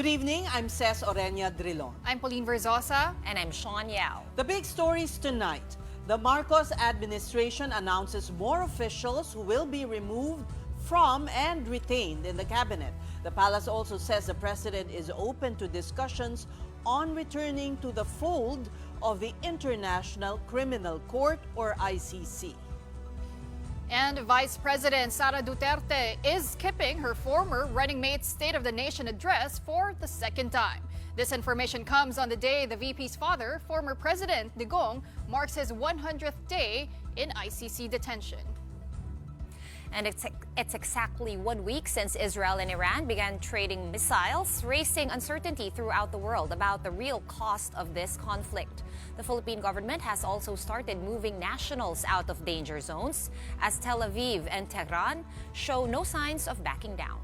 Good evening, I'm Ces Oreña-Drilon. I'm Pauline Verzosa. And I'm Shawn Yao. The big stories tonight. The Marcos administration announces more officials who will be removed from and retained in the cabinet. The palace also says the president is open to discussions on returning to the fold of the International Criminal Court or ICC. And Vice President Sara Duterte is skipping her former running mate's State of the Nation address for the second time. This information comes on the day the VP's father, former President Digong, marks his 100th day in ICC detention. And it's exactly 1 week since Israel and Iran began trading missiles, raising uncertainty throughout the world about the real cost of this conflict. The Philippine government has also started moving nationals out of danger zones as Tel Aviv and Tehran show no signs of backing down.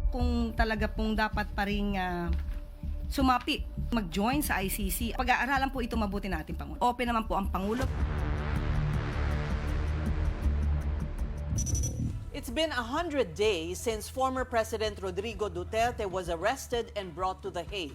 Kung talaga pong dapat pa rin sumapi, mag-join sa ICC, pag-aaralan po ito mabuti natin, Pangulo. Open naman po ang Pangulo. It's been 100 days since former President Rodrigo Duterte was arrested and brought to The Hague.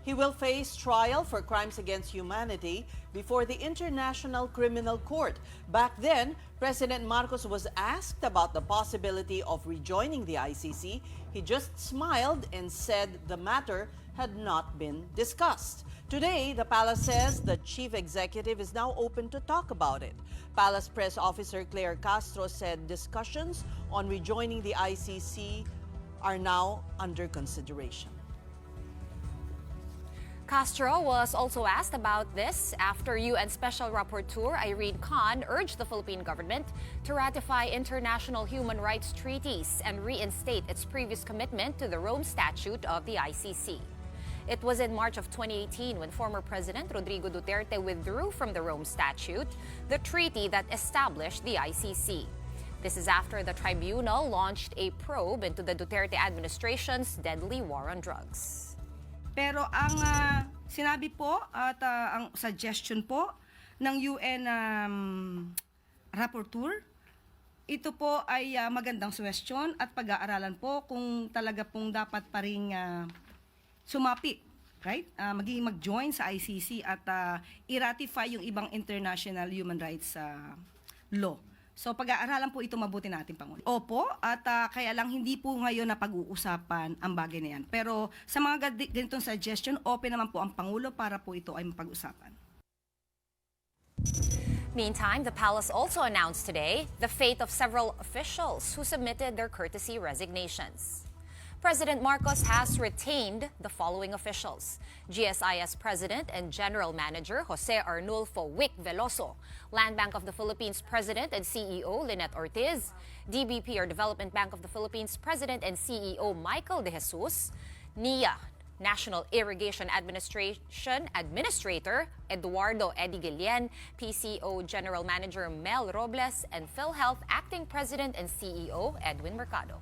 He will face trial for crimes against humanity before the International Criminal Court. Back then, President Marcos was asked about the possibility of rejoining the ICC. He just smiled and said the matter had not been discussed. Today, the palace says the chief executive is now open to talk about it. Palace Press Officer Claire Castro said discussions on rejoining the ICC are now under consideration. Castro was also asked about this after UN Special Rapporteur Irene Khan urged the Philippine government to ratify international human rights treaties and reinstate its previous commitment to the Rome Statute of the ICC. It was in March of 2018 when former President Rodrigo Duterte withdrew from the Rome Statute, the treaty that established the ICC. This is after the tribunal launched a probe into the Duterte administration's deadly war on drugs. Pero ang sinabi po at ang suggestion po ng UN Rapporteur, ito po ay magandang suggestion at pag-aaralan po kung talaga pong dapat pa rin sumapi, right? Maging mag-join sa ICC at i-ratify yung ibang international human rights law. So pag-aaralan po ito mabuti natin, Pangulo. Opo, at kaya lang hindi po ngayon na pag-uusapan ang bagay na yan. Pero sa mga ganitong suggestion, open naman po ang Pangulo para po ito ay mapag-usapan. Meantime, the palace also announced today the fate of several officials who submitted their courtesy resignations. President Marcos has retained the following officials: GSIS President and General Manager Jose Arnulfo Wick Veloso, Land Bank of the Philippines President and CEO Lynette Ortiz, DBP or Development Bank of the Philippines President and CEO Michael De Jesus, NIA National Irrigation Administration Administrator Eduardo Eddie Guillen, PCO General Manager Mel Robles, and PhilHealth Acting President and CEO Edwin Mercado.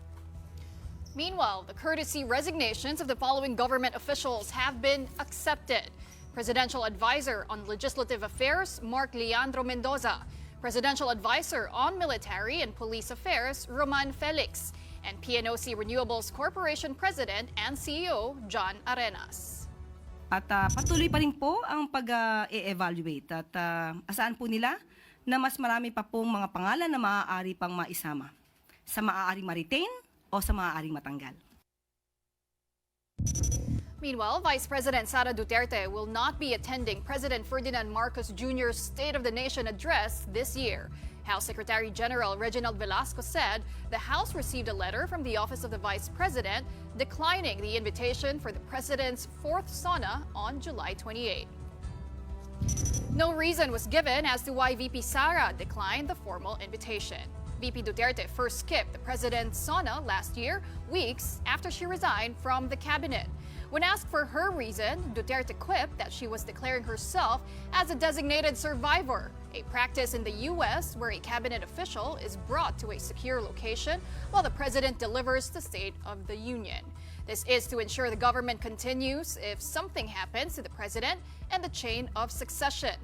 Meanwhile, the courtesy resignations of the following government officials have been accepted. Presidential Advisor on Legislative Affairs, Mark Leandro Mendoza. Presidential Advisor on Military and Police Affairs, Roman Felix. And PNOC Renewables Corporation President and CEO, John Arenas. At patuloy pa rin po ang pag-e-evaluate at asahan po nila na mas marami pa pong mga pangalan na maaari pang maisama sa maaaring ma-retain o sa maaaring matanggal. Meanwhile, Vice President Sara Duterte will not be attending President Ferdinand Marcos Jr.'s State of the Nation address this year. House Secretary General Reginald Velasco said the House received a letter from the Office of the Vice President declining the invitation for the President's fourth SONA on July 28. No reason was given as to why VP Sara declined the formal invitation. VP Duterte first skipped the President's SONA last year, weeks after she resigned from the cabinet. When asked for her reason, Duterte quipped that she was declaring herself as a designated survivor, a practice in the U.S. where a cabinet official is brought to a secure location while the President delivers the State of the Union. This is to ensure the government continues if something happens to the President and the chain of succession.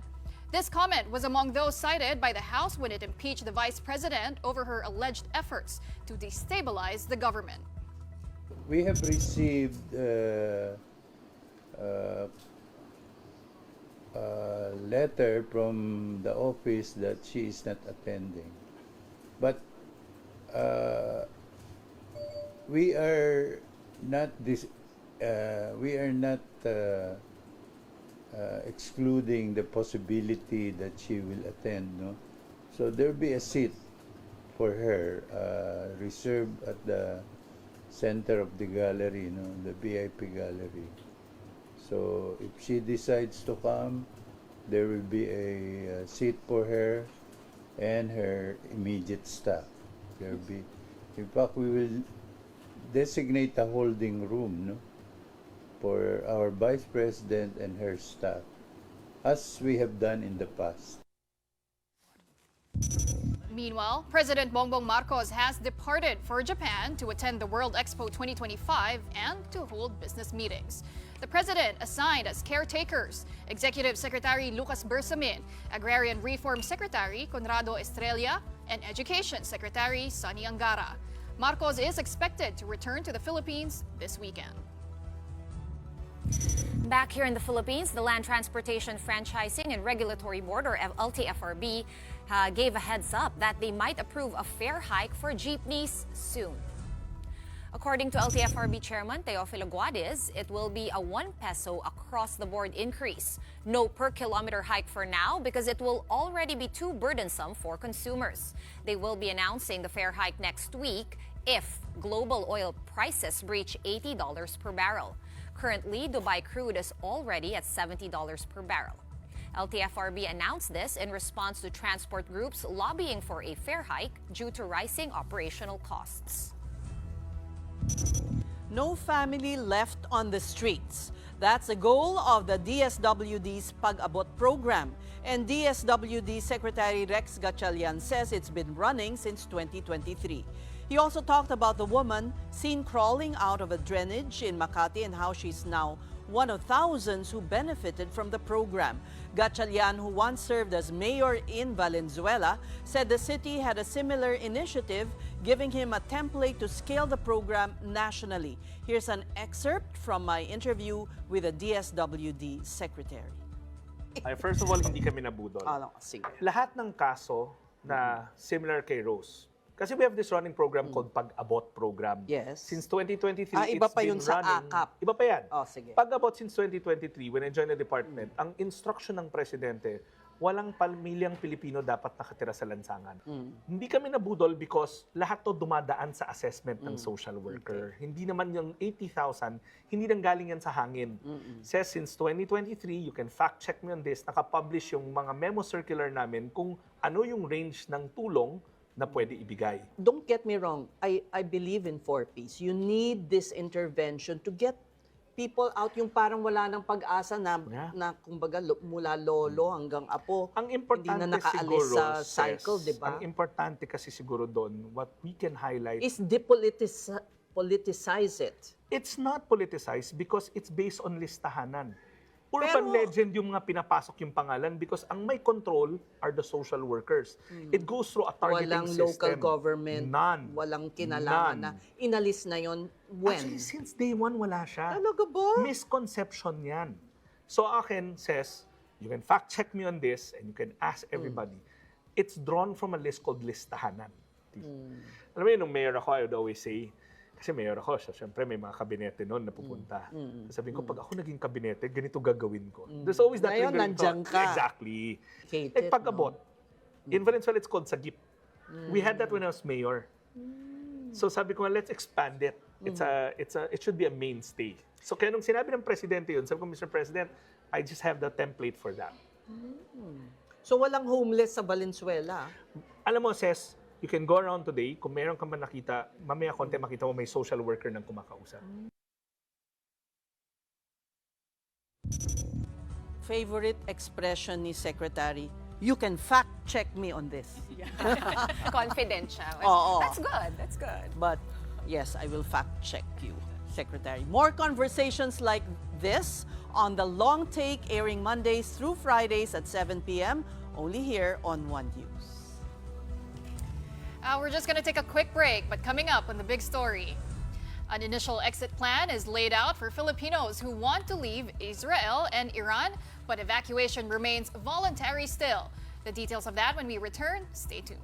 This comment was among those cited by the House when it impeached the Vice President over her alleged efforts to destabilize the government. we have received a letter from the office that she is not attending. But we are not excluding the possibility that she will attend. No, so there will be a seat for her reserved at the center of the gallery, no, the VIP gallery. So if she decides to come, there will be a seat for her and her immediate staff. There will be, in fact, we will designate a holding room, no, for our Vice President and her staff, as we have done in the past. Meanwhile, President Bongbong Marcos has departed for Japan to attend the World Expo 2025 and to hold business meetings. The president assigned as caretakers Executive Secretary Lucas Bersamin, Agrarian Reform Secretary Conrado Estrella, and Education Secretary Sonny Angara. Marcos is expected to return to the Philippines this weekend. Back here in the Philippines, the Land Transportation Franchising and Regulatory Board, or LTFRB, gave a heads up that they might approve a fare hike for jeepneys soon. According to LTFRB Chairman Teofilo Guadis, it will be a 1 peso across-the-board increase. No per-kilometer hike for now because it will already be too burdensome for consumers. They will be announcing the fare hike next week if global oil prices breach $80 per barrel. Currently, Dubai crude is already at $70 per barrel. LTFRB announced this in response to transport groups lobbying for a fare hike due to rising operational costs. No family left on the streets. That's the goal of the DSWD's Pag-Abot program. And DSWD Secretary Rex Gatchalian says it's been running since 2023. He also talked about the woman seen crawling out of a drainage in Makati and how she's now one of thousands who benefited from the program. Gatchalian, who once served as mayor in Valenzuela, said the city had a similar initiative, giving him a template to scale the program nationally. Here's an excerpt from my interview with the DSWD secretary. First of all, hindi kami nabudol. Sige. Lahat ng kaso na similar kay Rose. Kasi we have this running program called Pag-Abot program. Yes. Since 2023, iba it's pa been yun sa running. AKAP. Iba pa yan. Sige. Pag-Abot since 2023, when I joined the department, ang instruction ng presidente, walang pamilyang Pilipino dapat nakatira sa lansangan. Hindi kami nabudol because lahat to dumadaan sa assessment ng social worker. Okay. Hindi naman yung 80,000, hindi nang galing yan sa hangin. Says since 2023, you can fact check me on this, nakapublish yung mga memo circular namin kung ano yung range ng tulong na pwede ibigay. Don't get me wrong, I believe in 4Ps. You need this intervention to get people out, yung parang wala ng pag-asa na, na kumbaga mula lolo hanggang apo. Ang importante hindi na nakaalis siguro, sa cycle, di ba? Ang importante kasi siguro doon, what we can highlight is politicize it. It's not politicized because it's based on listahanan. Urban Pero, legend yung mga pinapasok yung pangalan because ang may control are the social workers. It goes through a targeting walang system. local government, None. walang kinalaman na inalis na yon when? Actually, since day one, wala siya. Talaga ba? Misconception yan. So akin says, you can fact check me on this and you can ask everybody. It's drawn from a list called listahanan. Alam mo yun, nung mayor ako, I would always say, kasi mayor ako, siyempre may mga kabinete noon na pupunta. Sabihin ko, pag ako naging kabinete, ganito gagawin ko. There's always that ngayon, nandiyan ka. Exactly. Hated, Pag-abot. In Valenzuela, it's called sagip. We had that when I was mayor. So sabi ko, let's expand it. It should be a mainstay. So kaya nung sinabi ng presidente yun, sabi ko, Mr. President, I just have the template for that. So walang homeless sa Valenzuela? Alam mo, Ces, you can go around today, kung meron ka man nakita, mamaya konti makita mo may social worker nang kumakausap. Favorite expression ni Secretary, you can fact check me on this. Confidential. Oo. That's good. That's good. But yes, I will fact check you, Secretary. More conversations like this on The Long Take, airing Mondays through Fridays at 7 p.m. only here on One News. We're just going to take a quick break, but coming up on the big story. An initial exit plan is laid out for Filipinos who want to leave Israel and Iran, but evacuation remains voluntary still. The details of that when we return. Stay tuned.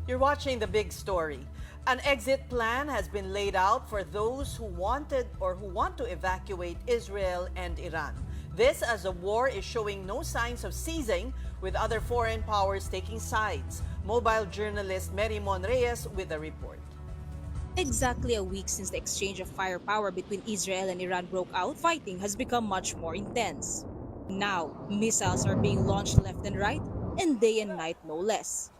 You're watching The Big Story. An exit plan has been laid out for those who wanted or who want to evacuate Israel and Iran. This as the war is showing no signs of ceasing, with other foreign powers taking sides. Mobile journalist Merimon Reyes with a report. Exactly a week since the exchange of firepower between Israel and Iran broke out, fighting has become much more intense. Now, missiles are being launched left and right, and day and night no less.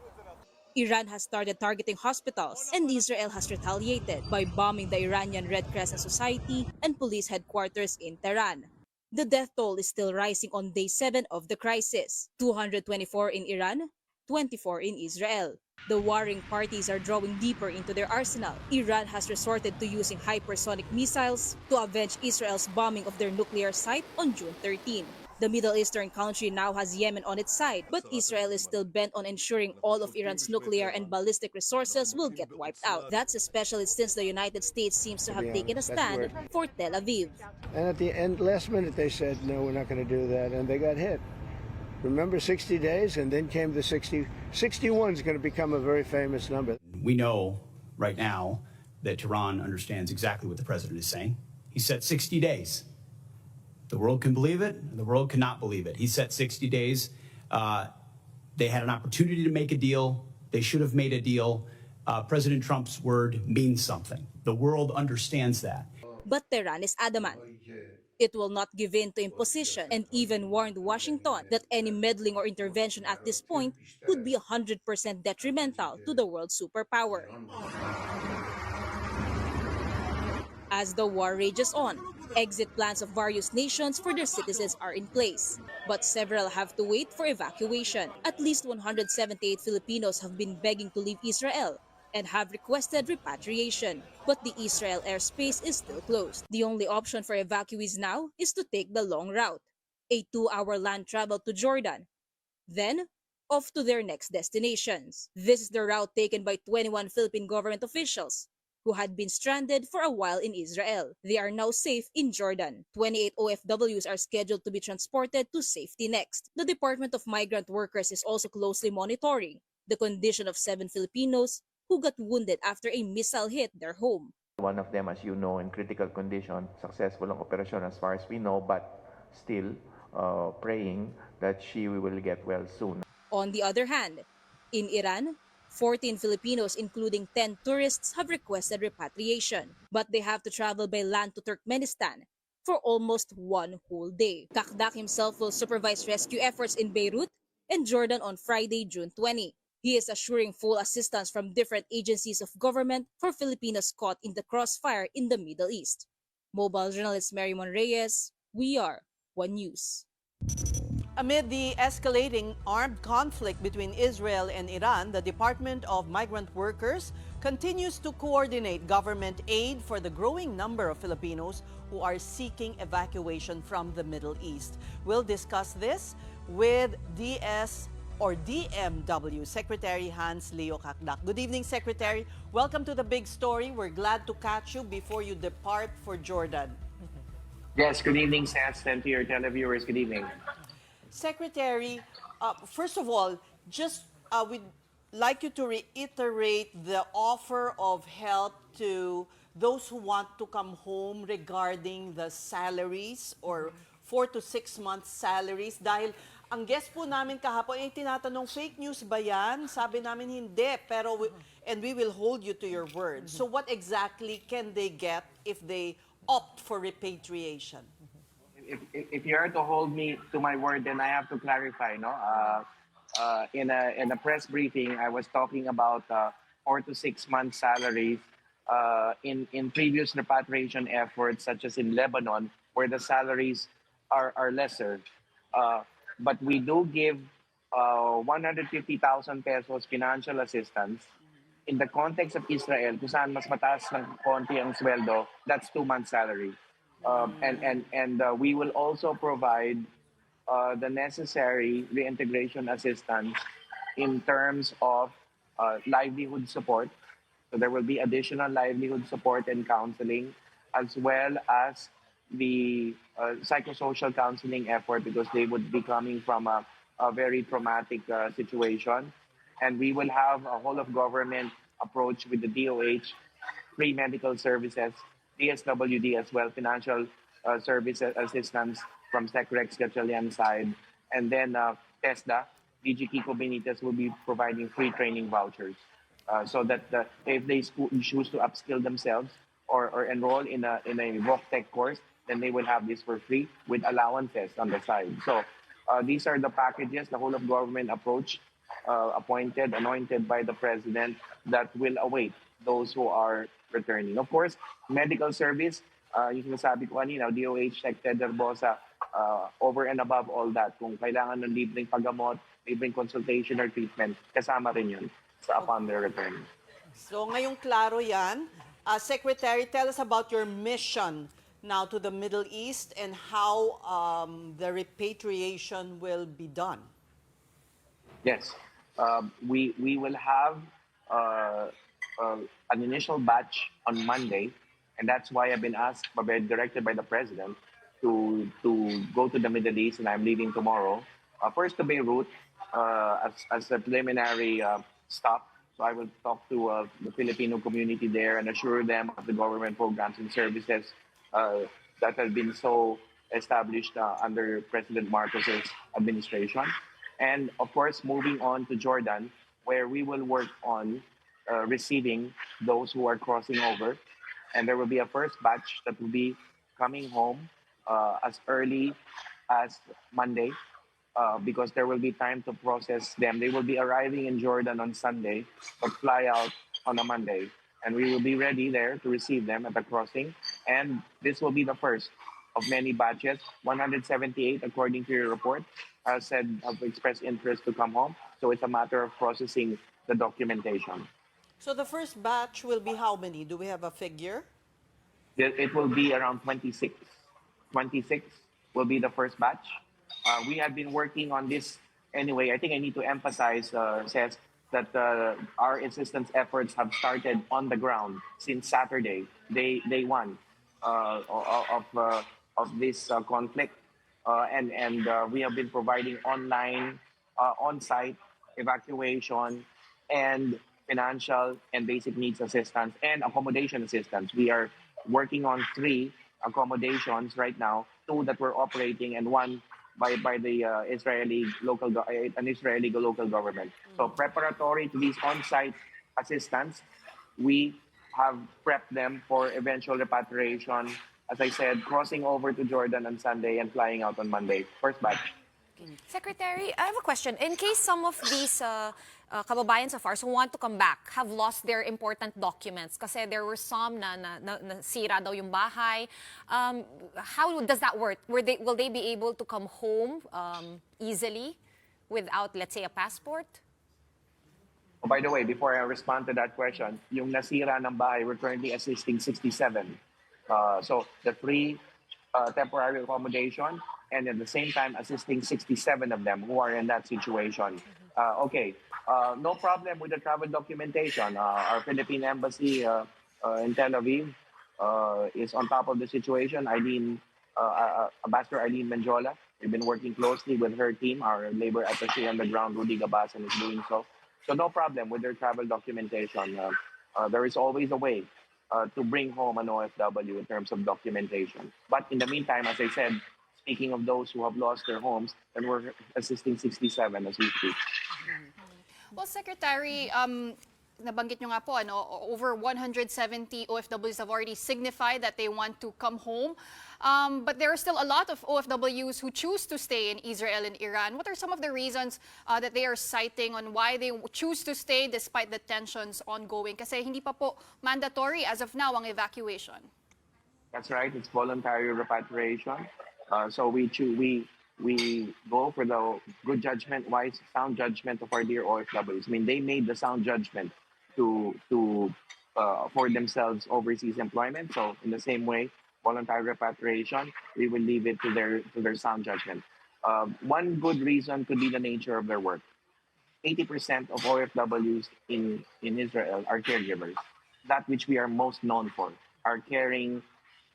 Iran has started targeting hospitals, and Israel has retaliated by bombing the Iranian Red Crescent Society and police headquarters in Tehran. The death toll is still rising on day 7 of the crisis, 224 in Iran, 24 in Israel. The warring parties are drawing deeper into their arsenal. Iran has resorted to using hypersonic missiles to avenge Israel's bombing of their nuclear site on June 13. The Middle Eastern country now has Yemen on its side, but Israel is still bent on ensuring all of Iran's nuclear and ballistic resources will get wiped out. That's especially since the United States seems to have taken a stand for Tel Aviv. And at the end, last minute, they said, no, we're not going to do that, and they got hit. Remember 60 days, and then came the 60. 61 is going to become a very famous number. We know right now that Tehran understands exactly what the president is saying. He said 60 days. The world can believe it, the world cannot believe it. He set 60 days. They had an opportunity to make a deal. They should have made a deal. President Trump's word means something. The world understands that. But Tehran is adamant. It will not give in to imposition and even warned Washington that any meddling or intervention at this point could be 100% detrimental to the world superpower. As the war rages on, exit plans of various nations for their citizens are in place, but several have to wait for evacuation. At least 178 Filipinos have been begging to leave Israel and have requested repatriation, but the Israel airspace is still closed. The only option for evacuees now is to take the long route, a 2-hour land travel to Jordan, then off to their next destinations. This is the route taken by 21 Philippine government officials who had been stranded for a while in Israel. They are now safe in Jordan. 28 OFWs are scheduled to be transported to safety next. The Department of Migrant Workers is also closely monitoring the condition of 7 Filipinos who got wounded after a missile hit their home. One of them, as you know, in critical condition, successful ang operation as far as we know, but still praying that she will get well soon. On the other hand, in Iran, 14 Filipinos, including 10 tourists, have requested repatriation, but they have to travel by land to Turkmenistan for almost 1 whole day. Kakdak himself will supervise rescue efforts in Beirut and Jordan on Friday, June 20. He is assuring full assistance from different agencies of government for Filipinos caught in the crossfire in the Middle East. Mobile journalist Merimon Reyes, we are One News. Amid the escalating armed conflict between Israel and Iran, the Department of Migrant Workers continues to coordinate government aid for the growing number of Filipinos who are seeking evacuation from the Middle East. We'll discuss this with DMW Secretary Hans Leo Kakdak. Good evening, Secretary. Welcome to The Big Story. We're glad to catch you before you depart for Jordan. Yes, good evening, Sats, and to your televiewers, good evening. Secretary, first of all, we'd like you to reiterate the offer of help to those who want to come home regarding the salaries or 4 to 6 months salaries. Dahil ang guest po namin kahapon ay tinatanong, fake news ba yan? Sabi namin hindi, pero and we will hold you to your word. So what exactly can they get if they opt for repatriation? If you are to hold me to my word, then I have to clarify. No, in a press briefing, I was talking about 4 to 6 months salaries in previous repatriation efforts, such as in Lebanon, where the salaries are lesser. But we do give 150,000 pesos financial assistance in the context of Israel, kung saan mas mataas ng konti ang sweldo, that's 2 months' salary. And we will also provide the necessary reintegration assistance in terms of livelihood support. So there will be additional livelihood support and counseling, as well as the psychosocial counseling effort, because they would be coming from a very traumatic situation. And we will have a whole of government approach with the DOH, free medical services, DSWD as well, financial service assistance from SecRex Gatchalian side. And then TESDA, DG Kiko Benitez will be providing free training vouchers. So that if they choose to upskill themselves or enroll in a Rock Tech course, then they will have this for free with allowances on the side. So these are the packages, the whole of government approach, anointed by the president, that will await those who are returning. Of course, medical service, yung sinasabi ko kanina, DOH, Secretary Verzosa, over and above all that, kung kailangan ng libreng paggamot, libreng consultation or treatment, kasama rin yun upon their return. So ngayong klaro yan. Secretary, tell us about your mission now to the Middle East and how the repatriation will be done. Yes. We will have an initial batch on Monday, and that's why I've been asked, directed by the President, to go to the Middle East, and I'm leaving tomorrow. First to Beirut as a preliminary stop. So I will talk to the Filipino community there and assure them of the government programs and services that have been so established under President Marcos's administration. And of course, moving on to Jordan, where we will work on receiving those who are crossing over. And there will be a first batch that will be coming home as early as Monday, because there will be time to process them. They will be arriving in Jordan on Sunday, but fly out on a Monday. And we will be ready there to receive them at the crossing. And this will be the first of many batches. 178, according to your report, have expressed interest to come home. So it's a matter of processing the documentation. So the first batch will be how many? Do we have a figure? It will be around 26. 26 will be the first batch. We have been working on this anyway. I think I need to emphasize, Ces, that our assistance efforts have started on the ground since Saturday, day one of this conflict. And we have been providing online, on-site evacuation and financial and basic needs assistance and accommodation assistance. We are working on 3 accommodations right now, 2 that we're operating and 1 by the Israeli local government. So preparatory to these on-site assistance, we have prepped them for eventual repatriation. As I said, crossing over to Jordan on Sunday and flying out on Monday. First batch. Secretary, I have a question. In case some of these kababayans of ours who want to come back have lost their important documents, kasi there were some na sira daw yung bahay, how does that work? Will they be able to come home easily without, let's say, a passport? Oh, by the way, before I respond to that question, yung nasira ng bahay, we're currently assisting 67. So the 3 temporary accommodation, and at the same time assisting 67 of them who are in that situation. Okay, no problem with the travel documentation. Our Philippine Embassy in Tel Aviv is on top of the situation. Ambassador Eileen Menjola, we've been working closely with her team. Our labor attaché on the ground, Rudy Gabasan, is doing so. So no problem with their travel documentation. There is always a way to bring home an OFW in terms of documentation. But in the meantime, as I said, speaking of those who have lost their homes, and we're assisting 67 as we speak. Well, Secretary, nabanggit nyo nga po, over 170 OFWs have already signified that they want to come home. But there are still a lot of OFWs who choose to stay in Israel and Iran. What are some of the reasons that they are citing on why they choose to stay despite the tensions ongoing? Kasi hindi pa po mandatory as of now ang evacuation. That's right. It's voluntary repatriation. So we go for the good judgment, wise, sound judgment of our dear OFWs. I mean, they made the sound judgment for themselves overseas employment. So in the same way, voluntary repatriation, we will leave it to their sound judgment. One good reason could be the nature of their work. 80% of OFWs in Israel are caregivers. That which we are most known for, our caring,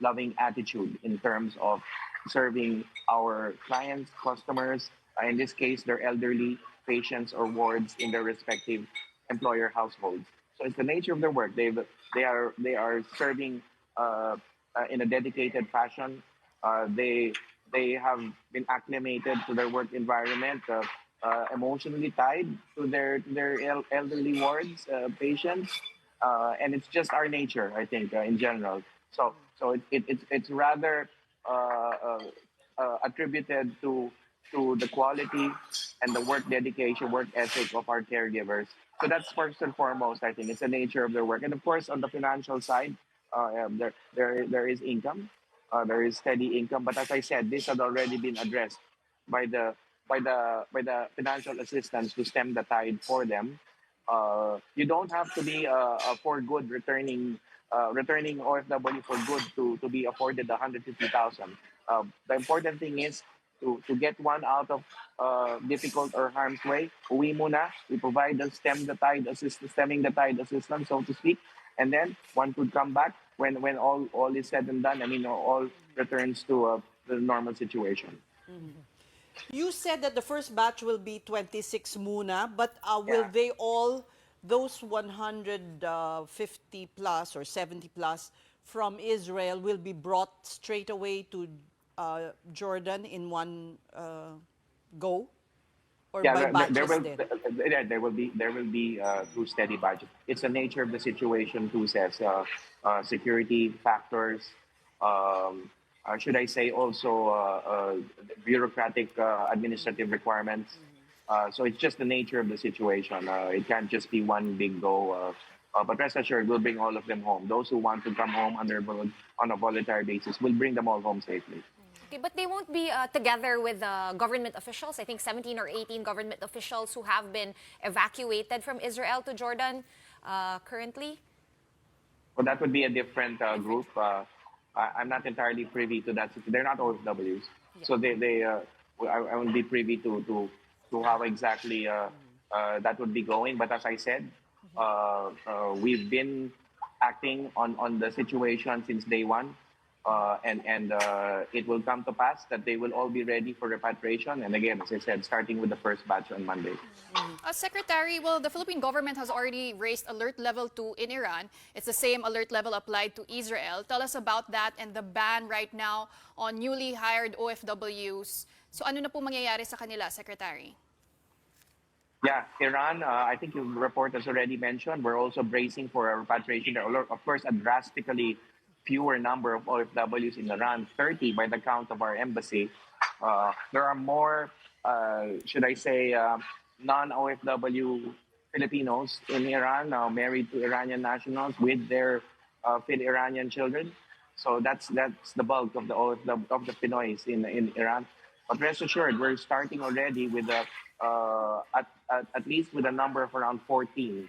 loving attitude in terms of serving our clients, customers, in this case, their elderly patients or wards in their respective employer households. So it's the nature of their work. They are serving in a dedicated fashion. They have been acclimated to their work environment, emotionally tied to their elderly wards, patients, and it's just our nature, I think, in general. So it's rather attributed to the quality and the work dedication, work ethic of our caregivers. So that's first and foremost, I think. It's the nature of their work. And of course, on the financial side, there is income. There is steady income. But as I said, this had already been addressed by the financial assistance to stem the tide for them. You don't have to be for good returning OFW for good to be afforded 150,000. The important thing is to get one out of difficult or harm's way. Uwi muna. We provide the stemming the tide assistance, so to speak, and then one could come back when all is said and done. I mean, all returns to the normal situation. You said that the first batch will be 26 muna, but will they all, those 150 plus or 70 plus from Israel, will be brought straight away to Jordan in one go, or by batches? There will be through steady batches. It's the nature of the situation too, says security factors. Should I say also bureaucratic administrative requirements. So it's just the nature of the situation. It can't just be one big go. But rest assured, we'll bring all of them home. Those who want to come home on a voluntary basis, we'll bring them all home safely. Okay, but they won't be together with government officials. I think 17 or 18 government officials who have been evacuated from Israel to Jordan currently. Well, that would be a different group. I'm not entirely privy to that. They're not OFWs, so I won't be privy to how exactly that would be going. But as I said, we've been acting on the situation since day one. And it will come to pass that they will all be ready for repatriation. And again, as I said, starting with the first batch on Monday. Secretary, well, the Philippine government has already raised alert level 2 in Iran. It's the same alert level applied to Israel. Tell us about that and the ban right now on newly hired OFWs. So ano na po mangyayari sa kanila, Secretary? Yeah, Iran, I think your report has already mentioned, we're also bracing for a repatriation. Of course, a drastically fewer number of OFWs in Iran, 30 by the count of our embassy. There are more, should I say, non-OFW Filipinos in Iran now married to Iranian nationals with their Iranian children. So that's the bulk of the Pinoys in Iran. But rest assured, we're starting already with at least with a number of around 14.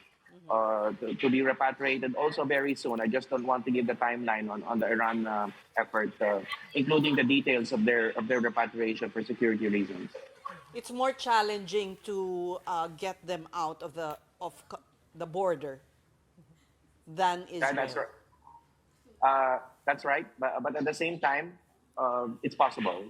To be repatriated also very soon. I just don't want to give the timeline on the Iran effort, including the details of their repatriation for security reasons. It's more challenging to get them out of the border than Israel. That's right. But at the same time, it's possible.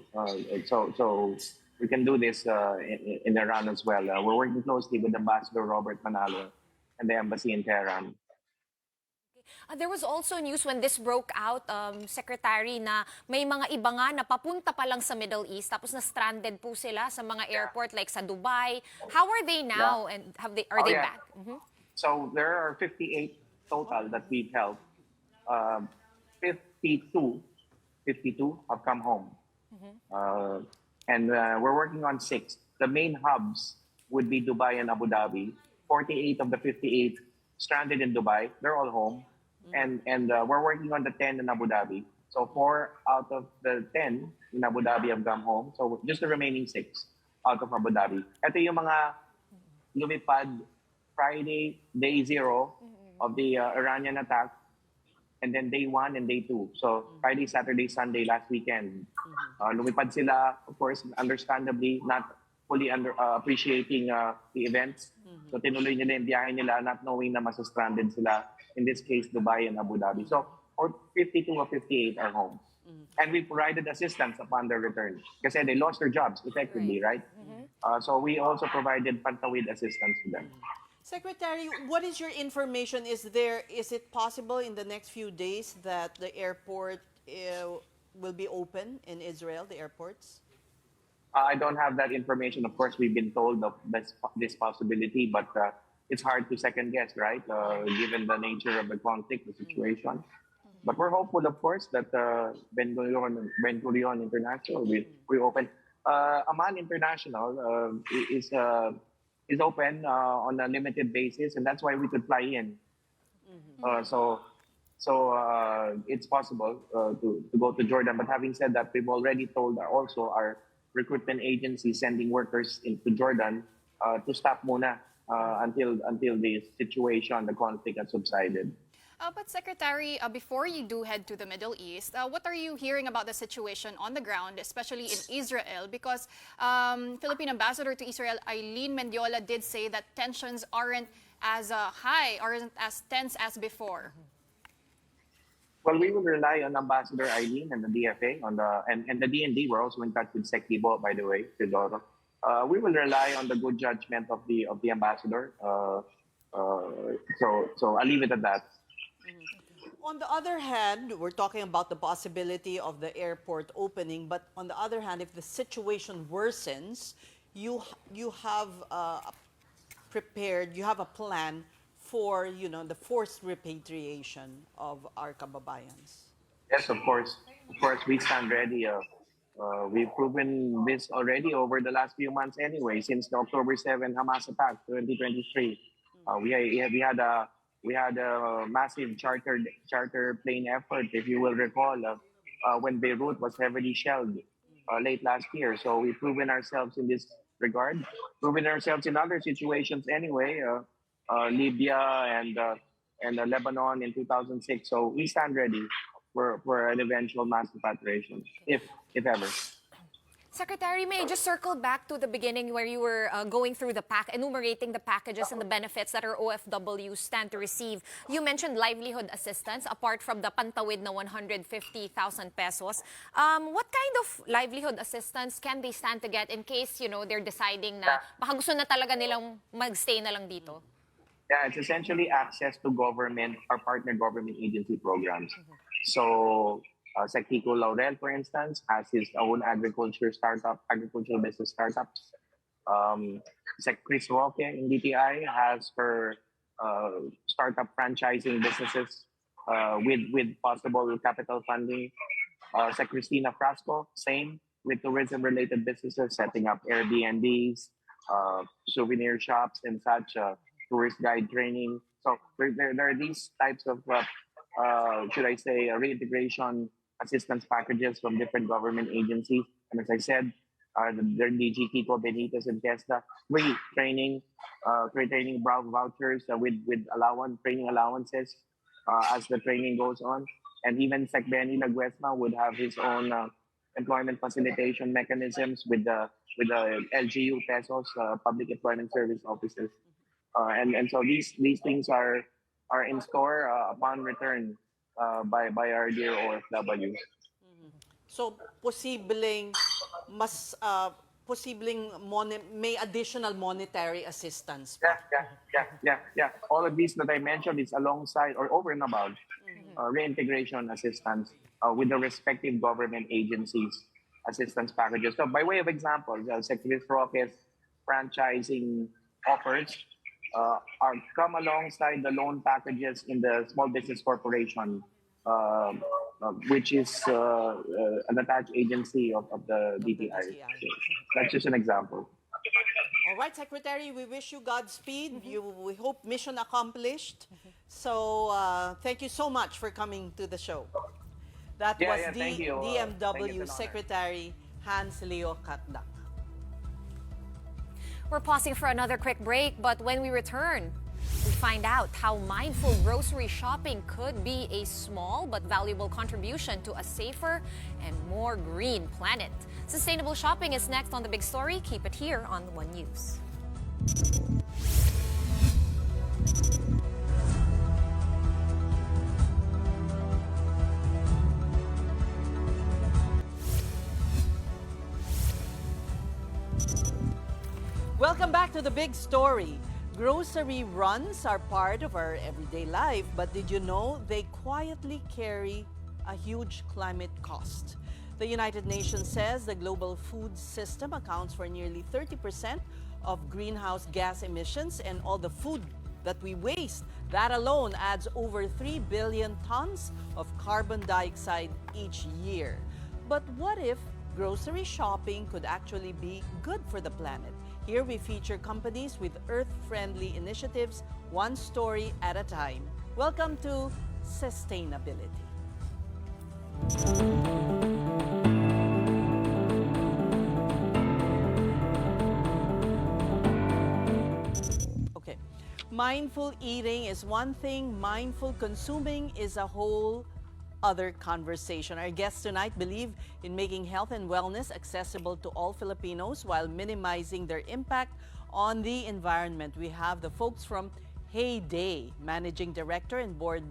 So we can do this in Iran as well. We're working closely with Ambassador Robert Manalo and the embassy in Tehran. There was also news when this broke out, Secretary, na may mga iba nga na papunta pa lang sa Middle East tapos na stranded po sila sa mga airport like sa Dubai. How are they now and are they back? Mm-hmm. So there are 58 total that we've helped. 52 have come home. Mm-hmm. And we're working on 6. The main hubs would be Dubai and Abu Dhabi. 48 of the 58 stranded in Dubai. They're all home. And we're working on the 10 in Abu Dhabi. So 4 out of the 10 in Abu Dhabi have come home. So just the remaining 6 out of Abu Dhabi. Ito yung mga lumipad Friday, day 0 of the Iranian attack, and then day 1 and day 2. So Friday, Saturday, Sunday, last weekend. Lumipad sila, of course, understandably, not fully appreciating the events. So tinuloy nila yung biyahe nila, not knowing na masa-stranded sila, in this case, Dubai and Abu Dhabi. So 52 or 58 are home. And we provided assistance upon their return. Kasi they lost their jobs effectively, right? So we also provided pantawid assistance to them. Secretary, what is your information? Is it possible in the next few days that the airport will be open in Israel, the airports? I don't have that information. Of course, we've been told of this possibility, but it's hard to second guess, right? Given the nature of the conflict, the situation. But we're hopeful, of course, that Ben Gurion International will open. Amman International is open on a limited basis, and that's why we could fly in. So it's possible to go to Jordan. But having said that, we've already told also our recruitment agency sending workers into Jordan to stop muna until the situation, the conflict has subsided. But Secretary, before you do head to the Middle East, what are you hearing about the situation on the ground, especially in Israel? Because Philippine Ambassador to Israel, Eileen Mendiola, did say that tensions aren't as high, aren't as tense as before. Well, we will rely on Ambassador Eileen and the DFA and the DND. We're also in touch with SecGen, by the way, Teodoro. We will rely on the good judgment of the ambassador. So I'll leave it at that. On the other hand, we're talking about the possibility of the airport opening, but on the other hand, if the situation worsens, you have prepared, you have a plan for, the forced repatriation of our kababayans. Yes, of course. Of course, we stand ready. We've proven this already over the last few months anyway, since the October 7 Hamas attack, 2023. We had a massive charter plane effort, if you will recall, when Beirut was heavily shelled late last year. So we've proven ourselves in this regard, proven ourselves in other situations anyway, Libya and Lebanon in 2006. So we stand ready for an eventual mass repatriation, if ever. Secretary, may I just circle back to the beginning where you were going through enumerating the packages and the benefits that our OFWs stand to receive. You mentioned livelihood assistance apart from the pantawid na 150,000 pesos. What kind of livelihood assistance can they stand to get in case, they're deciding na baka gusto na talaga nilang magstay na lang dito? Yeah, it's essentially access to government or partner government agency programs. So Sectico Laurel, for instance, has his own agricultural business startups. Sec Chris Roque in DTI has her startup franchising businesses with possible capital funding. Sec Cristina Frasco, same with tourism-related businesses, setting up Airbnbs, souvenir shops and such, tourist guide training. So there are these types of, should I say, reintegration assistance packages from different government agencies. And as I said, the DG Kiko Benitez and Testa, free training vouchers with training allowances as the training goes on. And even Sec Benny Laguesma would have his own employment facilitation mechanisms with the LGU pesos, Public Employment Service Offices. And so these things are in store upon return by our dear OFWs. So posibleng may additional monetary assistance. Yeah. All of these that I mentioned is alongside or over and above reintegration assistance with the respective government agencies assistance packages. So by way of example, Secretary Roque's franchising offers come alongside the loan packages in the Small Business Corporation, which is an attached agency of the DTI. So that's just an example. All right, Secretary, we wish you Godspeed. We hope mission accomplished. So thank you so much for coming to the show. That was thank you. DMW Secretary Hans Leo Katdak. We're pausing for another quick break, but when we return, find out how mindful grocery shopping could be a small but valuable contribution to a safer and more green planet. Sustainable shopping is next on The Big Story. Keep it here on One News. Welcome back to The Big Story. Grocery runs are part of our everyday life, but did you know they quietly carry a huge climate cost? The United Nations says the global food system accounts for nearly 30% of greenhouse gas emissions, and all the food that we waste, that alone adds over 3 billion tons of carbon dioxide each year. But what if grocery shopping could actually be good for the planet? Here we feature companies with earth-friendly initiatives, one story at a time. Welcome to Sustainability. Okay, mindful eating is one thing, mindful consuming is a whole other conversation. Our guests tonight believe in making health and wellness accessible to all Filipinos while minimizing their impact on the environment. We have the folks from Heyday, Managing Director and Board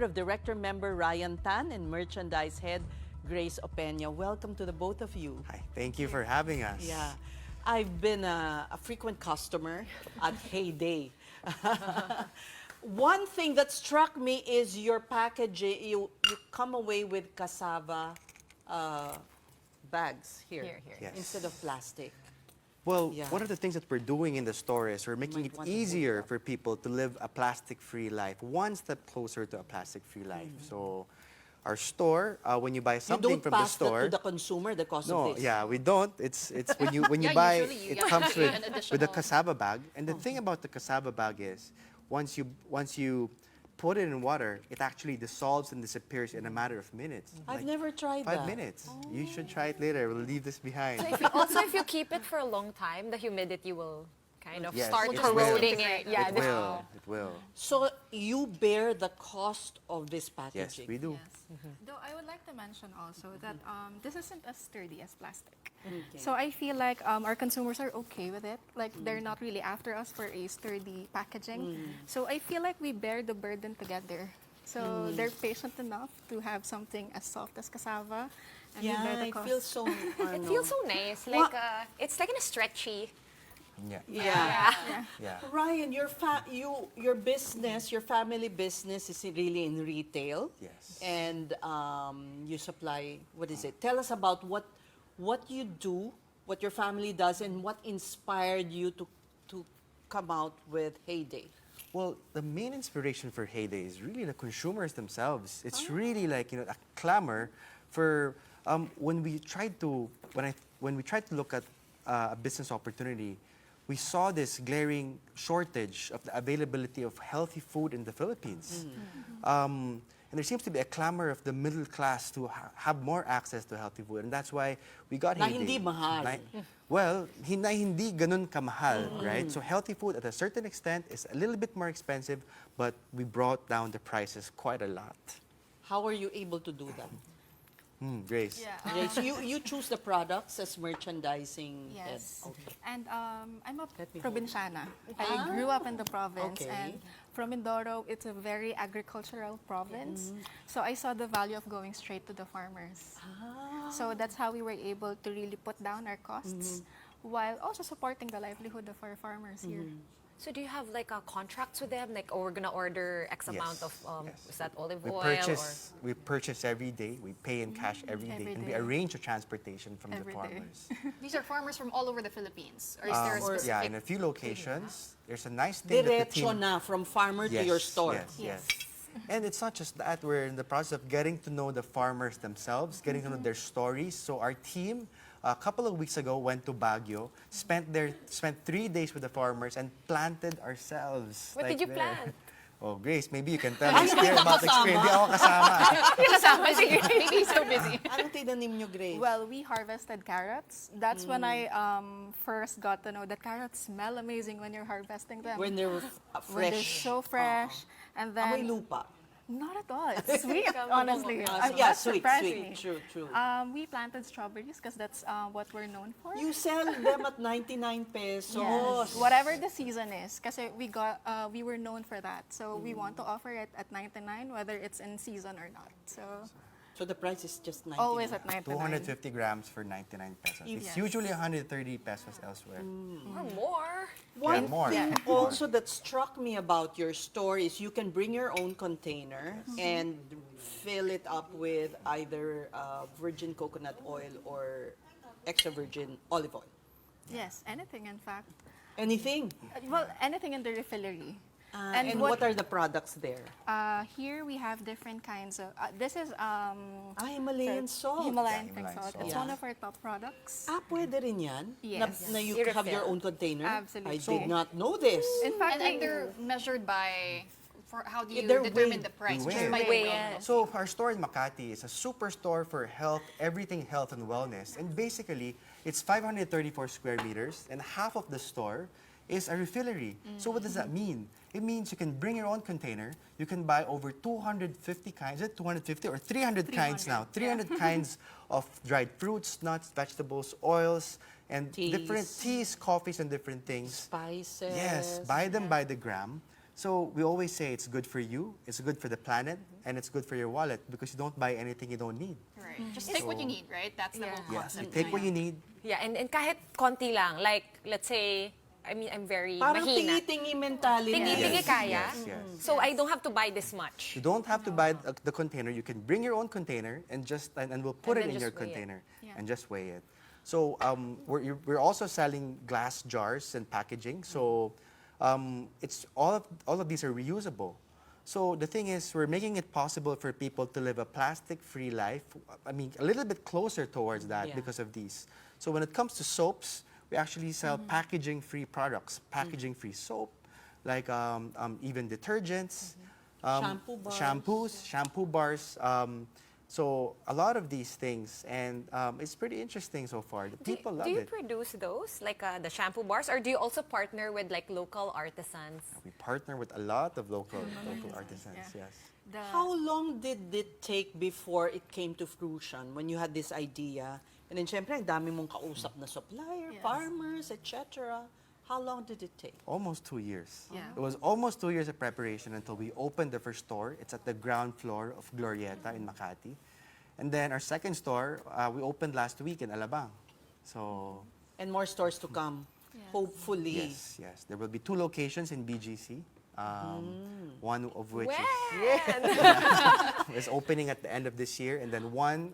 of Director member Ryan Tan and Merchandise Head Grace Opeña. Welcome to the both of you. Hi, thank you for having us. Yeah, I've been a frequent customer at Heyday. One thing that struck me is your packaging. You come away with cassava bags here. Yes. Instead of plastic. Well, Yeah. one of the things that we're doing in the store is we're making it easier for people to live a plastic-free life, one step closer to a plastic-free life. So our store, when you buy You something don't from the pass that store, to the consumer, the cost no, of this. yeah, we don't. It's when you Yeah, buy, usually it you comes pay with an a additional- cassava bag. And the thing about the cassava bag is, once you put it in water, it actually dissolves and disappears in a matter of minutes. I've never tried 5 that. minutes. You should try it later. We'll leave this behind. If you keep it for a long time, the humidity will kind of Yes, start it corroding will. it. Yeah, It will. It will. So you bear the cost of this Yes, packaging. we do. Though I would like to mention also that this isn't as sturdy as plastic. So I feel like our consumers are okay with it. Like they're not really after us for a sturdy packaging. So I feel like we bear the burden together. So they're patient enough to have something as soft as cassava. And we bear Yeah, the it cost. feels so. It feels so nice. Like it's like in a stretchy. Yeah. Yeah. Yeah. Ryan, your business, your family business is really in retail. Yes. And you supply, what is it? Tell us about what you do, what your family does, and what inspired you to come out with Heyday. Well, the main inspiration for Heyday is really the consumers themselves. It's really like, a clamor for when we tried to look at a business opportunity, we saw this glaring shortage of the availability of healthy food in the Philippines. And there seems to be a clamor of the middle class to have more access to healthy food. And that's why we got Na Heyday. hindi mahal. Well, hindi ganun kamahal, right? So healthy food at a certain extent is a little bit more expensive, but we brought down the prices quite a lot. How are you able to do that? Grace. Yeah. Grace, you choose the products as merchandising head. Yes. Okay. And I'm a Let me provinciana. I grew up in the province. Okay. And from Mindoro, it's a very agricultural province. So I saw the value of going straight to the farmers. So that's how we were able to really put down our costs while also supporting the livelihood of our farmers here. So do you have like a contracts with them? Like, oh, we're gonna order X amount of Yes. is that olive We oil we purchase every day. We pay in cash every day, Every and we day. arrange the transportation from Every the day. farmers. These are farmers from all over the Philippines. Or is there a specific? Yeah, in a few locations. There's a nice thing that the Diretso team. na from farmer to your store. Yes. And it's not just that. We're in the process of getting to know the farmers themselves, getting to know their stories. So our team, a couple of weeks ago, went to Baguio, spent 3 days with the farmers, and planted ourselves. What did you plant? Oh, Grace, maybe you can tell us here about the experience. Hindi ako kasama. Maybe he's so busy. Anong tinanim nyo, Grace? Well, we harvested carrots. That's when I first got to know that carrots smell amazing when you're harvesting them. When they're When they're fresh. so fresh. And then... Amoy lupa. Not at all. It's sweet, honestly. Yeah, That sweet, surprised sweet. me. True, true. We planted strawberries because that's what we're known for. You sell them at 99 pesos. Yes. Whatever the season is, kasi we were known for that. So we want to offer it at 99, whether it's in season or not. So the price is just 99. Always at 99. 250 grams for 99 pesos. It's Yes. usually 130 pesos elsewhere. Or more. One more. thing Yeah. also that struck me about your store is you can bring your own container and fill it up with either virgin coconut oil or extra virgin olive oil. Yes, anything in fact. Anything. Well, anything in the refillery. And what are the products there? Here we have different kinds of. This is Himalayan salt. Himalayan Himalayan salt. salt. It's Yeah. one of our top products. Pwede rin yan? Yes. Na you You have your refill. own container? Absolutely. I did not know this. In fact, And they're measured by, how do you They're determine weighed. the price? We Just weigh by it. weight. Weigh it. So our store in Makati is a superstore for health, everything health and wellness. And basically, it's 534 square meters, and half of the store is a refillery. So what does that mean? It means you can bring your own container. You can buy over 250 kinds, is it 250 or 300 kinds now? 300 kinds of dried fruits, nuts, vegetables, oils, and different teas, coffees, and different things. Spices. Yes, buy them by the gram. So we always say it's good for you, it's good for the planet, and it's good for your wallet because you don't buy anything you don't need. Right. Just take what you need, right? That's the whole Yes, you concept. take what you need. Yeah, and kahit konti lang. Like, let's say, I'm very Parang mahina. tingi-tingi mentality. Tingi-tingi kaya. Yes. So I don't have to buy this much. You don't have to buy the container. You can bring your own container and we'll put And it then in your just weigh it. container Yeah. and just weigh it. So we're also selling glass jars and packaging. So it's all of these are reusable. So the thing is, we're making it possible for people to live a plastic-free life. I mean, a little bit closer towards that Yeah. because of these. So when it comes to soaps, we actually sell packaging-free products, packaging-free soap, like even detergents, Shampoo bars. shampoo bars. So a lot of these things, and it's pretty interesting so far. The people love do you it. produce those, like the shampoo bars, or do you also partner with like local artisans? We partner with a lot of local artisans. yeah. Yes. How long did it take before it came to fruition when you had this idea? And then, syempre, ang dami mong kausap na supplier, Yes. farmers, etc. How long did it take? Almost 2 years. Yeah. It was almost 2 years of preparation until we opened the first store. It's at the ground floor of Glorieta in Makati. And then our second store, we opened last week in Alabang. So, And more stores to come, hopefully. yes. There will be 2 locations in BGC. One of which is opening at the end of this year, and then one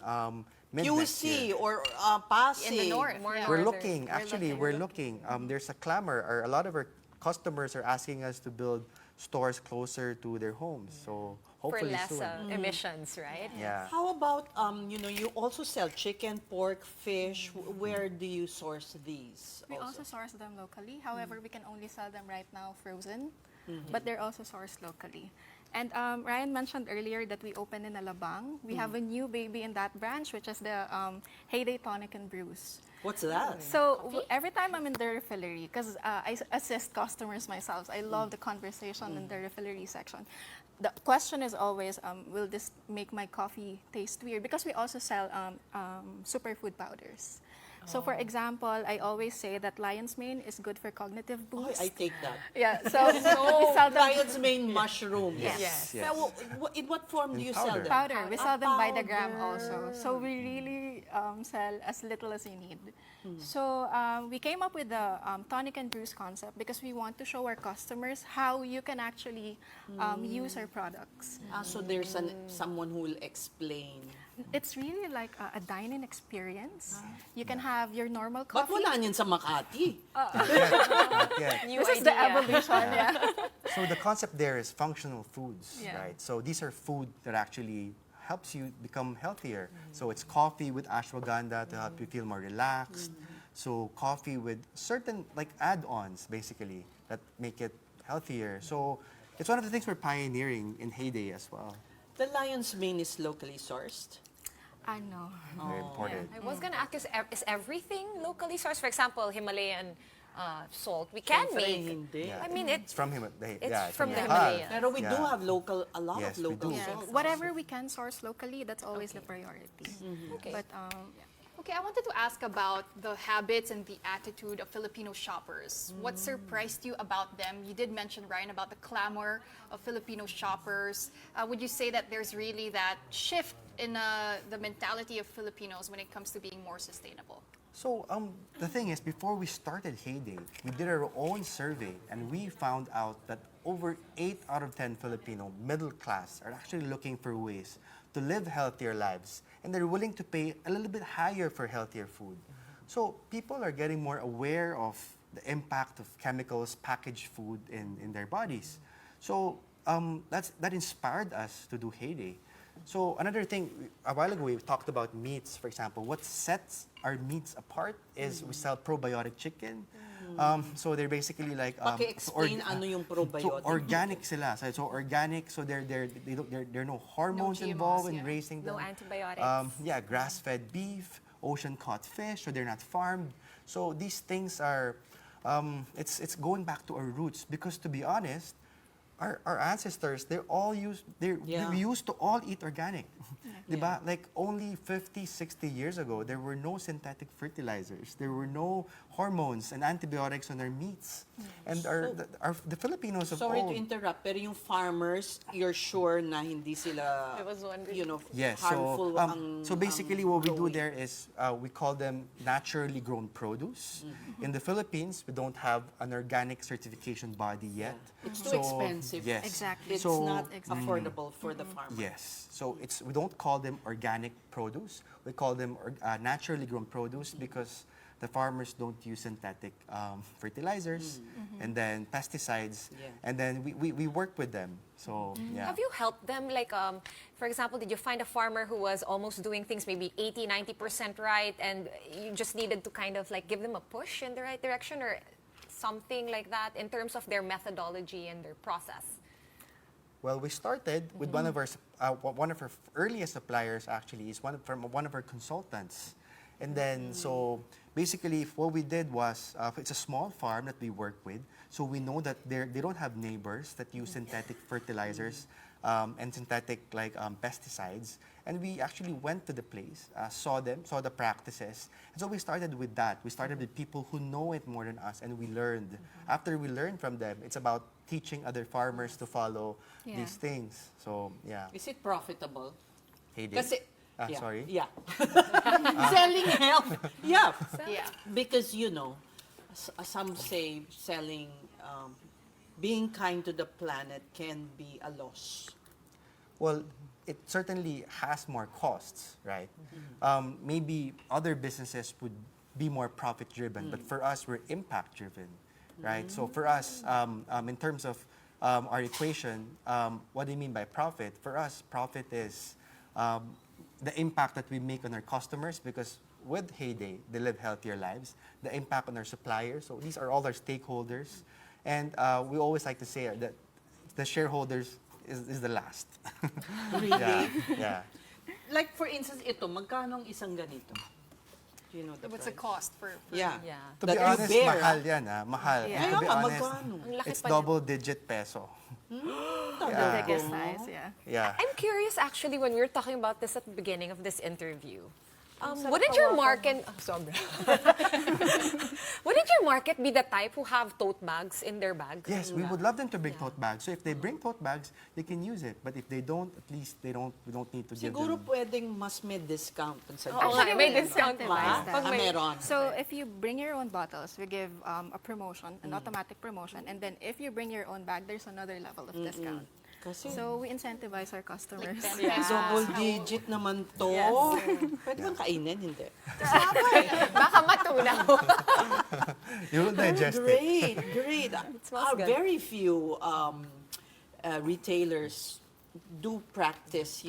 mid next year. QC or Pasig. In the north. More We're northern. looking, actually, we're looking. There's a clamor, or a lot of our customers are asking us to build stores closer to their homes. So For hopefully less soon. emissions, right? Yeah. How about, you also sell chicken, pork, fish. Where do you source these? We also source them locally. However, we can only sell them right now frozen, but they're also sourced locally. And Ryan mentioned earlier that we opened in Alabang. We have a new baby in that branch, which is the Heyday Tonic and Brews. What's that? So every time I'm in the refillery, because I assist customers myself, I love the conversation in the refillery section. The question is always, will this make my coffee taste weird? Because we also sell superfood powders. So for example, I always say that lion's mane is good for cognitive Oh, boost. I take that. Yeah, so we sell them Lion's mane mushrooms. Yes. Yes. Now, in what form do you sell powder. them? powder. We sell them by the gram powder. also. So we really sell as little as you need. So we came up with the tonic and brews concept because we want to show our customers how you can actually use our products. So there's someone who will explain. It's really like a dine-in experience. You can have your normal Ba't coffee. wala niyan sa Makati? Not yet. This is the evolution, yeah. So the concept there is functional foods, Yeah. right? So these are food that actually helps you become healthier. So it's coffee with ashwagandha to help you feel more relaxed. So coffee with certain like add-ons basically that make it healthier. So it's one of the things we're pioneering in Heyday as well. The lion's mane is locally sourced. I know. Very important. I was gonna ask, is everything locally sourced? For example, Himalayan salt, we can Siyempre, make. hindi. I mean, It's from Himalaya. It's from the Nepal. Himalayas. Pero we do Yeah. have a lot Yes, of we local do. Yeah, salt. whatever we can source locally, that's always the priority. Okay. But Okay, I wanted to ask about the habits and the attitude of Filipino shoppers. What surprised you about them? You did mention, Ryan, about the clamor of Filipino shoppers. Would you say that there's really that shift in the mentality of Filipinos when it comes to being more sustainable? So the thing is, before we started Heyday, we did our own survey, and we found out that over 8 out of 10 Filipino middle class are actually looking for ways to live healthier lives, and they're willing to pay a little bit higher for healthier food. So people are getting more aware of the impact of chemicals, packaged food in their bodies. So that inspired us to do Heyday. So another thing, a while ago we talked about meats, for example. What sets our meats apart is we sell probiotic chicken. So they're basically like Paki-explain ano yung probiotic. So organic sila. So organic. So there are no hormones GMOs, involved in yeah. raising them. No antibiotics. Yeah, grass-fed beef, ocean-caught fish. So they're not farmed. So these things are, it's going back to our roots, because to be honest, our ancestors, we used to all eat organic. Diba? Like only 50, 60 years ago, there were no synthetic fertilizers. There were no hormones and antibiotics on our meats. And the Filipinos of Sorry old... to interrupt, pero yung farmers, you're sure na hindi sila, Yes, harmful so basically what we do there is we call them naturally grown produce. In the Philippines, we don't have an organic certification body yet. It's too expensive. Yes. Exactly. It's So- not affordable for the farmer. Yes. So we don't call them organic produce. We call them naturally grown produce because the farmers don't use synthetic fertilizers and then pesticides. Yeah. And then we work with them. So yeah. Have you helped them? Like, for example, did you find a farmer who was almost doing things maybe 80, 90% right, and you just needed to kind of like give them a push in the right direction, or something like that in terms of their methodology and their process? Well, we started with one of our earliest suppliers. Actually, is one of our consultants, and then so basically what we did was it's a small farm that we work with, so we know that they don't have neighbors that use synthetic fertilizers and synthetic pesticides, and we actually went to the place, saw the practices, and so we started with that. We started with people who know it more than us, and we learned. After we learned from them, it's about teaching other farmers to follow these things. So yeah. Is it profitable? Heyday. Kasi, yeah, Sorry. Yeah. Selling health. Yeah. Yeah. Because, some say selling, being kind to the planet can be a loss. Well, it certainly has more costs, right? Maybe other businesses would be more profit-driven, but for us, we're impact-driven, right? So for us, in terms of our equation, what do you mean by profit? For us, profit is the impact that we make on our customers, because with Heyday, they live healthier lives. The impact on our suppliers, so these are all our stakeholders. And we always like to say that the shareholders is the last. Really? Yeah. Like, for instance, ito, magkano ang isang ganito? Do you know the What's the price? cost for Yeah. To be That you honest, bear, mahal yan, mahal. Yeah. And to be Kaya nga, honest, magkano? it's double-digit peso. the biggest size, yeah. Yeah. I'm curious, actually, when we were talking about this at the beginning of this interview. Wouldn't your market wouldn't your market be the type who have tote bags in their bag? Yes, we would love them to bring tote bags. So if they bring tote bags, they can use it. But if they don't, at least we don't need to give Siguro them. pwedeng mas may discount sa Actually, may discount incentivize ba? that. Pag may- meron. So if you bring your own bottles, we give a promotion, an automatic promotion, and then if you bring your own bag, there's another level of discount. Kasi So we incentivize our customers. double digit naman to. Pwede bang kainin? Hindi. Baka matunaw. You will digest it. Great, great. smells good. Very few retailers do practice,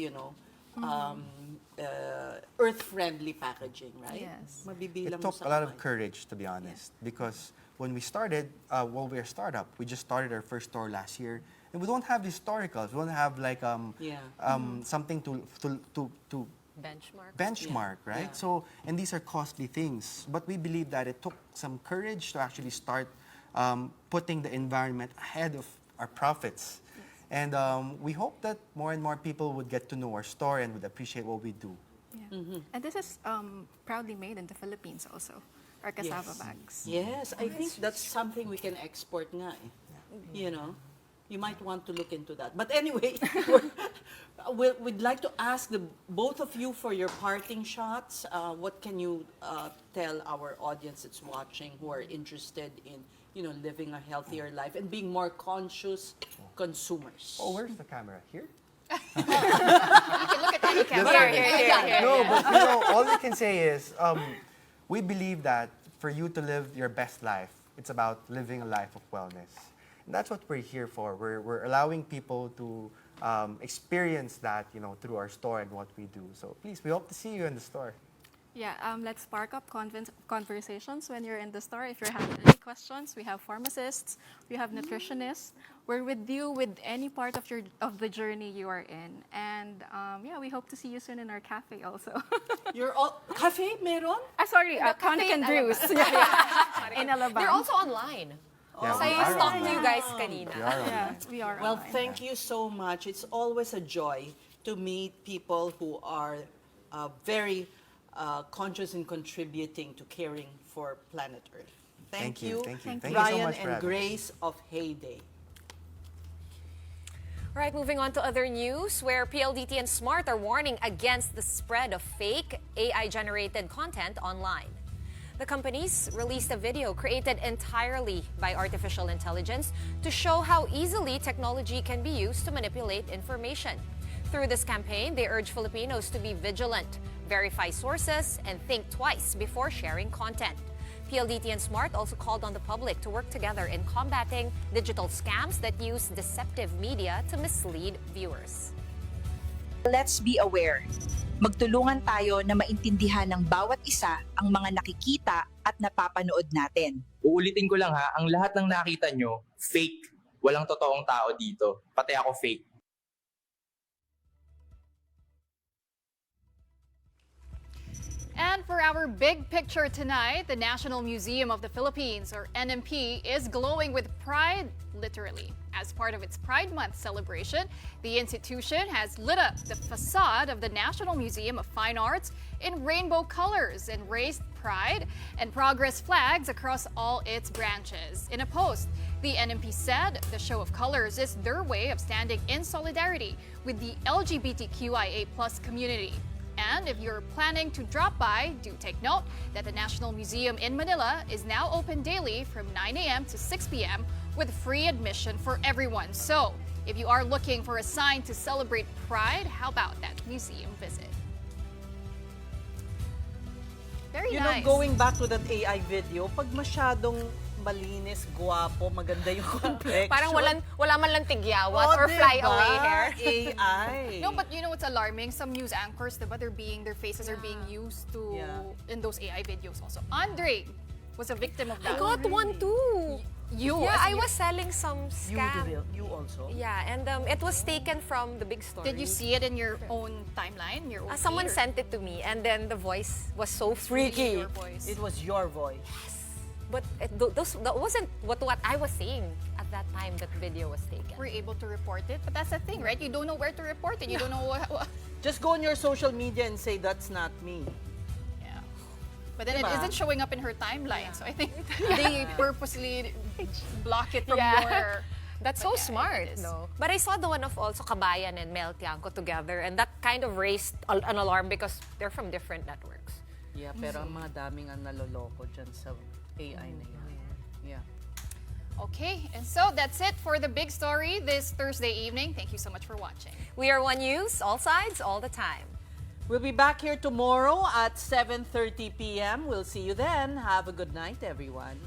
earth-friendly packaging, right? Yes. Mabibilang It mo took sa a lot of kamay. courage, to be honest, because when we started, well, we're a startup. We just started our first store last year, and we don't have historicals. We don't have like something to benchmark, right? Yeah. So, and these are costly things. But we believe that it took some courage to actually start putting the environment ahead of our profits. And we hope that more and more people would get to know our store and would appreciate what we do. Yeah. And this is proudly made in the Philippines also, our cassava bags. Yes, I think that's something we can export nga eh. You know, you might want to look into that. But anyway, we'd like to ask both of you for your parting shots. What can you tell our audience that's watching who are interested in, you know, living a healthier life and being more conscious consumers? Oh, where's the camera? Here? You can look at any camera. Here. No, but you know, all I can say is we believe that for you to live your best life, it's about living a life of wellness. And that's what we're here for. We're allowing people to experience that, you know, through our store and what we do. So please, we hope to see you in the store. Yeah, let's spark up conversations when you're in the store. If you have any questions, we have pharmacists, we have nutritionists. We're with you with any part of the journey you are in. And yeah, we hope to see you soon in our cafe also. You're all cafe meron? Sorry, Tonic and Brews. In Alabang. They're also online. Yeah, So we I are stalked online. you guys kanina. We are online. Yeah, we are Well, online. thank you so much. It's always a joy to meet people who are very conscious in contributing to caring for planet Earth. Thank you. Thank you so Ryan much for and having us. Grace of Heyday. All right, moving on to other news, where PLDT and Smart are warning against the spread of fake AI-generated content online. The companies released a video created entirely by artificial intelligence to show how easily technology can be used to manipulate information. Through this campaign, they urge Filipinos to be vigilant, verify sources, and think twice before sharing content. PLDT and Smart also called on the public to work together in combating digital scams that use deceptive media to mislead viewers. Let's be aware. Magtulungan tayo na maintindihan ng bawat isa ang mga nakikita at napapanood natin. Uulitin ko lang ha, ang lahat ng nakita nyo, fake. Walang totoong tao dito. Pati ako fake. And for our big picture tonight, the National Museum of the Philippines, or NMP, is glowing with pride, literally. As part of its Pride Month celebration, the institution has lit up the facade of the National Museum of Fine Arts in rainbow colors and raised pride and progress flags across all its branches. In a post, the NMP said the show of colors is their way of standing in solidarity with the LGBTQIA+ community. And if you're planning to drop by, do take note that the National Museum in Manila is now open daily from 9 a.m. to 6 p.m. with free admission for everyone. So, if you are looking for a sign to celebrate Pride, how about that museum visit? Very You nice. know, going back to that AI video, pag masyadong malinis, guwapo, maganda yung complexion. Parang wala man lang tigyawat Oh, or fly diba? away hair. AI. No, but you know what's alarming? Some news anchors, diba, their faces are being used to in those AI videos also. Andre was a victim of that. I got one too. You? Yeah, as I in was selling some scam. You also? Yeah, and it was taken from the Big Story. Did you see it in your own timeline? Your own Someone feed, or- sent it to me, and then the voice was so really freaky. your voice? It was your voice. But that wasn't what I was saying at that time that video was taken. Were you able to report it? But that's the thing, right? You don't know where to report it. You don't know what. Just go on your social media and say, that's not me. Yeah. But then Diba? it isn't showing up in her timeline. So I think they purposely block it from Yeah. your... That's But so yeah, smart, it is. no? But I saw the one of also Kabayan and Mel Tiangco together, and that kind of raised an alarm because they're from different networks. Yeah, pero ang mga daming ang naloloko dyan sa AI na yan. Yeah. Okay, and so that's it for the big story this Thursday evening. Thank you so much for watching. We are One News, all sides, all the time. We'll be back here tomorrow at 7:30 p.m. We'll see you then. Have a good night, everyone.